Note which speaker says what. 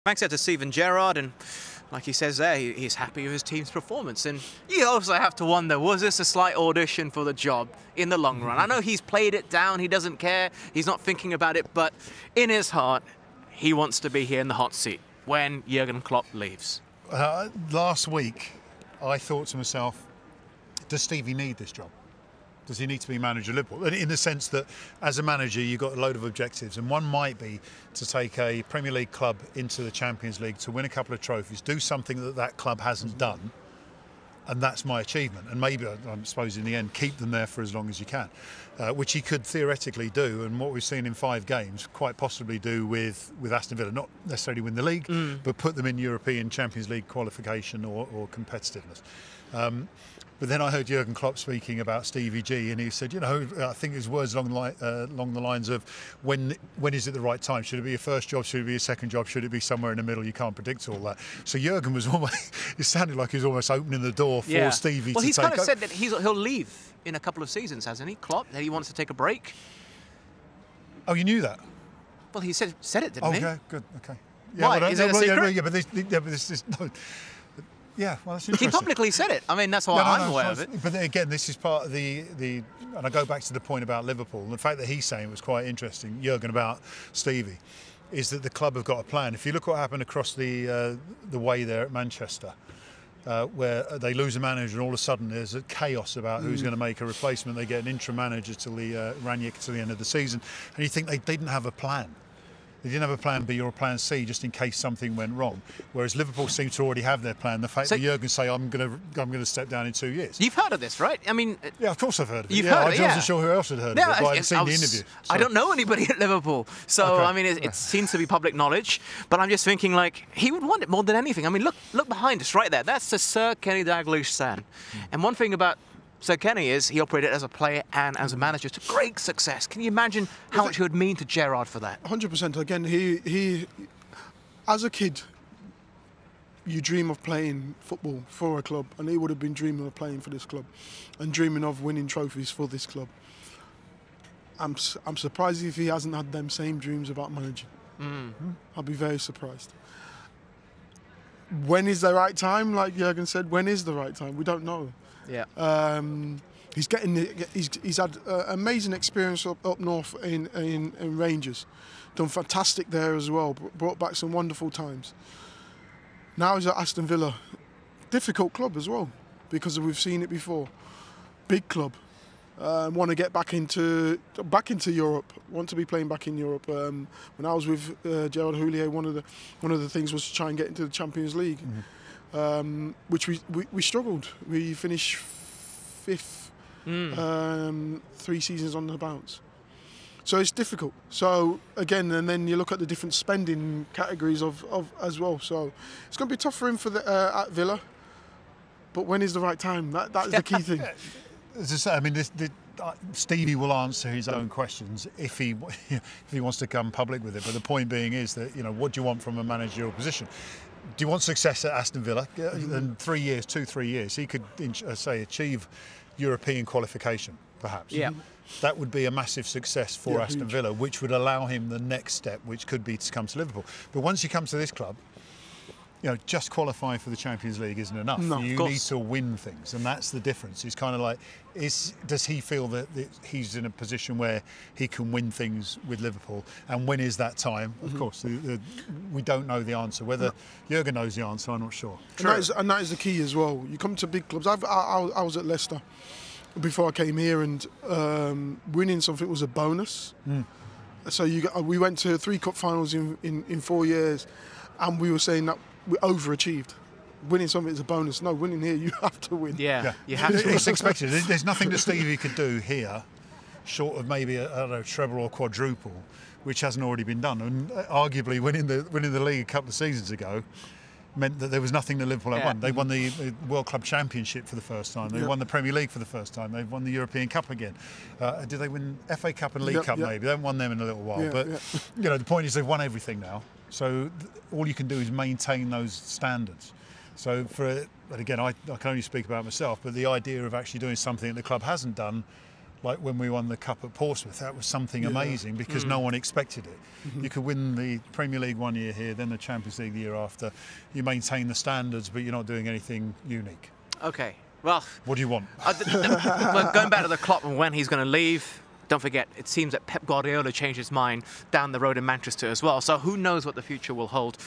Speaker 1: Thanks out to Steven Gerrard, and like he says there, he's happy with his team's performance. And you also have to wonder, was this a slight audition for the job in the long run? I know he's played it down, he doesn't care, he's not thinking about it, but in his heart, he wants to be here in the hot seat when Jurgen Klopp leaves.
Speaker 2: Last week, I thought to myself, does Stevie need this job? Does he need to be manager of Liverpool? In the sense that, as a manager, you've got a load of objectives, and one might be to take a Premier League club into the Champions League, to win a couple of trophies, do something that that club hasn't done, and that's my achievement. And maybe, I suppose, in the end, keep them there for as long as you can, which he could theoretically do, and what we've seen in 5 games, quite possibly do with Aston Villa. Not necessarily win the league, but put them in European Champions League qualification or competitiveness. But then I heard Jurgen Klopp speaking about Stevie G, and he said, you know, I think his words along the lines of, when is it the right time? Should it be a first job? Should it be a second job? Should it be somewhere in the middle? You can't predict all that. So Jurgen was almost, it sounded like he was almost opening the door for Stevie to take over.
Speaker 1: Well, he's kind of said that he'll leave in a couple of seasons, hasn't he, Klopp? That he wants to take a break.
Speaker 2: Oh, you knew that?
Speaker 1: Well, he said it, didn't he?
Speaker 2: Okay, good, okay. Yeah,
Speaker 1: Why? Is it a secret?
Speaker 2: Yeah, but this is... No. Yeah, well, that's interesting.
Speaker 1: He publicly said it. I mean, that's why I'm aware of it.
Speaker 2: But again, this is part of the, and I go back to the point about Liverpool. The fact that he's saying was quite interesting, Jurgen, about Stevie, is that the club have got a plan. If you look what happened across the way there at Manchester, where they lose a manager and all of a sudden there's a chaos about who's going to make a replacement. They get an interim manager till the Ranić till the end of the season, and you think they didn't have a plan. They didn't have a plan B or a plan C just in case something went wrong. Whereas Liverpool seem to already have their plan. The fact that Jurgen say, I'm going to step down in 2 years.
Speaker 1: You've heard of this, right? I mean,
Speaker 2: yeah, of course I've heard of it.
Speaker 1: You've heard of it,
Speaker 2: I wasn't sure who else had heard of it, but I'd seen the interview. So.
Speaker 1: I don't know anybody at Liverpool, so okay. I mean, it seems to be public knowledge. But I'm just thinking, like, he would want it more than anything. I mean, look behind us, right there. That's the Sir Kenny Dalglish stand. And one thing about Sir Kenny is he operated as a player and as a manager to great success. Can you imagine how much it would mean to Gerrard for that?
Speaker 3: 100%. Again, he as a kid, you dream of playing football for a club, and he would have been dreaming of playing for this club and dreaming of winning trophies for this club. I'm surprised if he hasn't had them same dreams about managing. I'll be very surprised. When is the right time? Like Jurgen said, when is the right time? We don't know.
Speaker 1: Yeah.
Speaker 3: He's had amazing experience up north in Rangers, done fantastic there as well. Brought back some wonderful times. Now he's at Aston Villa, difficult club as well because we've seen it before. Big club, want to get back into Europe. Want to be playing back in Europe. When I was with Gerard Houllier, one of the things was to try and get into the Champions League. Which we struggled. We finished 5th, 3 seasons on the bounce. So it's difficult. So again, and then you look at the different spending categories of as well. So it's going to be tough for him at Villa. But when is the right time? That is the key thing.
Speaker 2: As I say, I mean, Stevie will answer his own questions if he wants to come public with it. But the point being is that, you know, what do you want from a managerial position? Do you want success at Aston Villa? In 3 years, 2-3 years, he could, say, achieve European qualification, perhaps.
Speaker 1: Yeah.
Speaker 2: That would be a massive success for Aston Villa, which would allow him the next step, which could be to come to Liverpool. But once you come to this club, you know, just qualifying for the Champions League isn't enough.
Speaker 1: No,
Speaker 2: you need to win things, and that's the difference. It's kind of like, does he feel that he's in a position where he can win things with Liverpool? And when is that time? Of course, we don't know the answer. Whether Jurgen knows the answer, I'm not sure.
Speaker 3: And that is the key as well. You come to big clubs. I was at Leicester before I came here, and winning something was a bonus. So we went to 3 cup finals in 4 years, and we were saying that we overachieved. Winning something is a bonus. No, winning here, you have to win.
Speaker 1: Yeah. You have to.
Speaker 2: It's expected. There's nothing that Stevie could do here, short of maybe a treble or quadruple, which hasn't already been done. And arguably, winning the league a couple of seasons ago meant that there was nothing that Liverpool had won. They won the World Club Championship for the first time. They won the Premier League for the first time. They've won the European Cup again. Did they win FA Cup and League Cup? Maybe they haven't won them in a little while. You know, the point is they've won everything now. So all you can do is maintain those standards. So but again, I can only speak about myself, but the idea of actually doing something that the club hasn't done like when we won the Cup at Portsmouth, that was something amazing because no one expected it. You could win the Premier League one year here, then the Champions League the year after. You maintain the standards, but you're not doing anything unique.
Speaker 1: Okay, well...
Speaker 2: What do you want?
Speaker 1: Well, going back to the Klopp and when he's going to leave, don't forget, it seems that Pep Guardiola changed his mind down the road in Manchester as well. So who knows what the future will hold.